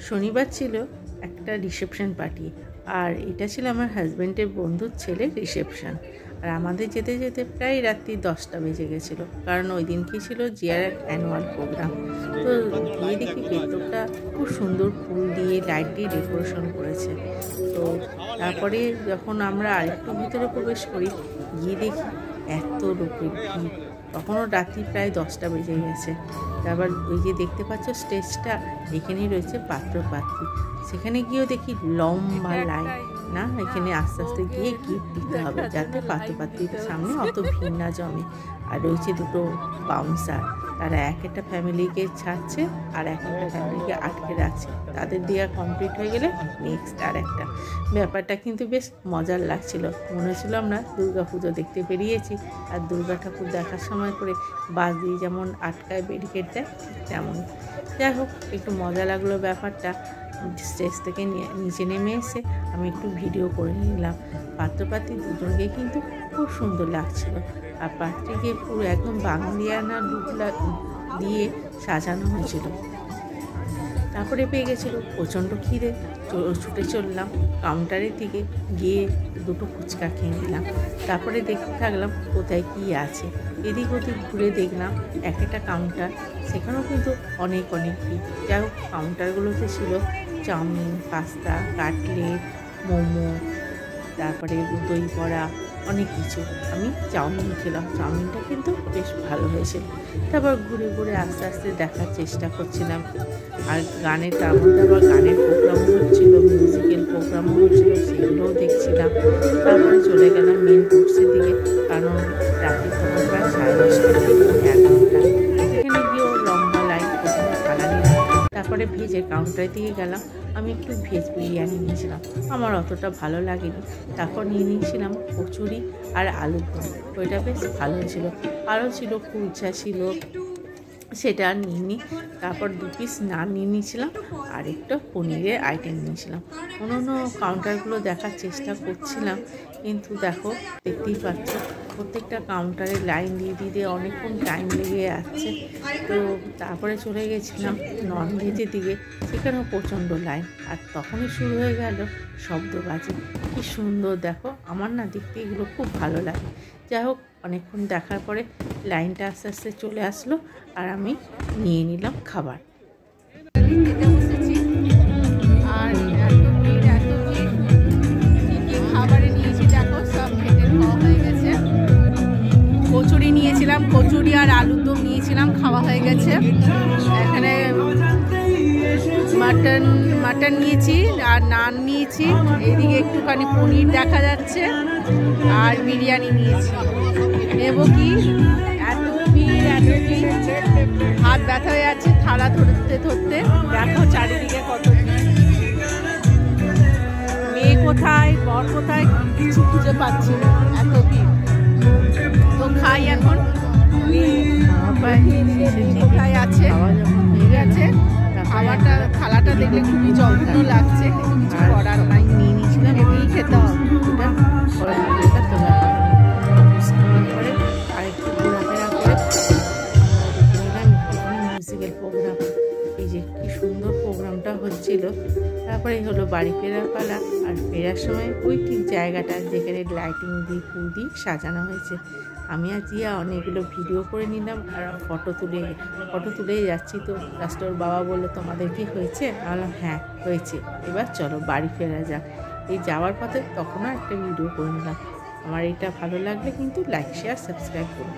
শনিবার ছিল একটা রিসেপশন পার্টি, আর এটা ছিল আমার হাজব্যান্ডের বন্ধুর ছেলের রিসেপশন। আর আমাদের যেতে যেতে প্রায় রাত্রি 10টা বেজে গেছিলো, কারণ ওই দিনকে ছিল জিয়ার অ্যানুয়াল প্রোগ্রাম। তো গিয়ে দেখি ভেতরটা খুব সুন্দর ফুল দিয়ে লাইট দিয়ে ডেকোরেশন করেছে। তো তারপরে যখন আমরা আরেকটু ভিতরে প্রবেশ করি, গিয়ে দেখি এত লোকের ভিড়। তখনও রাত্রি প্রায় 10টা বেজে গেছে। তারপর ওই যে দেখতে পাচ্ছ স্টেজটা, এখানেই রয়েছে পাত্র পাত্রী। সেখানে গিয়েও দেখি লম্বা লাইন। না, এখানে আস্তে আস্তে গিয়ে গিফট দিতে হবে, যাতে পাত্র পাত্রীর সামনে অত ভিড় না জমে। আর রয়েছে দুটো বাউন্সার, তারা এক একটা ফ্যামিলিকে ছাড়ছে আর এক একটা ফ্যামিলিকে আটকে রাখছে। তাদের দেওয়া কমপ্লিট হয়ে গেলে নেক্সট আর একটা। ব্যাপারটা কিন্তু বেশ মজার লাগছিল। মনে হচ্ছিল আমরা দুর্গা পুজো দেখতে বেরিয়েছি, আর দুর্গা ঠাকুর দেখার সময় করে বাস দিয়ে যেমন আটকায় ব্যারিকেড দেয়, তেমন। যাই হোক, একটু মজা লাগলো ব্যাপারটা। স্টেজ থেকে নিচে নেমে এসে আমি একটু ভিডিও করে নিলাম। পাত্রপাত্রী দুজনকে কিন্তু খুব সুন্দর লাগছিল। আর পাত্রীকে পুরো একদম বাঙালিয়ানা লুক দিয়ে সাজানো হয়েছিল। তারপরে পেয়ে গেছিলো প্রচণ্ড খিদে, ছুটে চললাম কাউন্টারের দিকে, গিয়ে দুটো ফুচকা খেয়ে নিলাম। তারপরে দেখতে থাকলাম কোথায় কী আছে। এদিক ওদিক ঘুরে দেখলাম এক একটা কাউন্টার, সেখানেও কিন্তু অনেক ভিড়। যাই হোক, কাউন্টারগুলোতে ছিল চাউমিন, পাস্তা, কাটলেট, মোমো, তারপরে দই বড়া, অনেক কিছু। আমি চাউমিন খেলাম, চাউমিনটা কিন্তু বেশ ভালো হয়েছিল। তারপর ঘুরে ঘুরে আস্তে আস্তে দেখার চেষ্টা করছিলাম। আর তার মধ্যে আবার গানের প্রোগ্রামও হচ্ছিল, মিউজিক্যাল প্রোগ্রামও হচ্ছিল, সেগুলোও দেখছিলাম। তারপরে চলে গেলাম মেন কোর্সের দিকে, কারণ রাত্রি তখন প্রায় 10:30 থেকে 11টা। সেখানে গিয়েও লম্বা লাইন, প্রথমে খানা নিলাম, তারপরে ভেজের কাউন্টারের দিকে গেলাম। আমি একটু ভেজ বিরিয়ানি নিয়েছিলাম, আমার অতটা ভালো লাগেনি। তারপর নিয়ে নিয়েছিলাম কচুরি আর আলুর দম, ওইটা বেশ ভালো ছিল। আরও ছিল কুলচা ছিল, সেটা আর নিইনি। তারপর 2 পিস নান নিয়ে নিয়েছিলাম, আর একটা পনিরের আইটেম নিয়েছিলাম। অন্য কাউন্টারগুলো দেখার চেষ্টা করছিলাম, কিন্তু দেখো, দেখতেই পাচ্ছ প্রত্যেকটা কাউন্টারে লাইন দিয়ে অনেকক্ষণ টাইম লেগে যাচ্ছে। তো তারপরে চলে গেছিলাম ননভেজের দিকে, সেখানেও প্রচণ্ড লাইন। আর তখনই শুরু হয়ে গেল শব্দবাজি। কি সুন্দর দেখো, আমার না দেখতে এগুলো খুব ভালো লাগে। যাই হোক, অনেকক্ষণ দেখার পরে লাইনটা আস্তে আস্তে চলে আসলো, আর আমি নিয়ে নিলাম খাবার। আর খাবারে নিয়েছি দেখো, সব খেতে খাওয়া হয়ে গেছে। কচুরি নিয়েছিলাম, কচুরি আর আলুর দম নিয়েছিলাম, খাওয়া হয়ে গেছে। এখানে মাটন নিয়েছি আর নান নিয়েছি, এদিকে একটুখানি পনির দেখা যাচ্ছে, আর বিরিয়ানি নিয়েছি। নেব কি, এত ভিড়, হাত ব্যথা হয়ে যাচ্ছে থালা ধরতে ধরতে। দেখো চারিদিকে কত ভিড়, মেয়ে কোথায়, বর কোথায়, কিছু খুঁজে পাচ্ছি না, এত ভিড়। তো খাই এখন। কোথায় আছে, ঠিক আছে। খাবারটা, থালাটা দেখলে খুবই যত্ন লাগছে, কিন্তু কিছু করার নাই। নিয়ে নিয়েছিলাম, এমনি খেতে হবে। পরে আরেকটু ঘোরাফেরা করে মিউজিক্যাল প্রোগ্রাম, এই যে কি সুন্দর প্রোগ্রামটা হচ্ছিল। তারপরে হলো বাড়ি ফেরার পালা। আর ফেরার সময় ওই ঠিক জায়গাটা যেখানে লাইটিং দিয়ে ফুল দিয়ে সাজানো হয়েছে, আমি আর জিয়া অনেকগুলো ভিডিও করে নিলাম আর ফটো তুলে যাচ্ছি। তো লাস্টে ওর বাবা বললো, তোমাদের কি হয়েছে? আমি বললাম, হ্যাঁ হয়েছে, এবার চলো বাড়ি ফেরা যাক। এই যাওয়ার পথে তখনও একটা ভিডিও করে নিলাম। আমার এটা ভালো লাগলে কিন্তু লাইক, শেয়ার, সাবস্ক্রাইব করুন।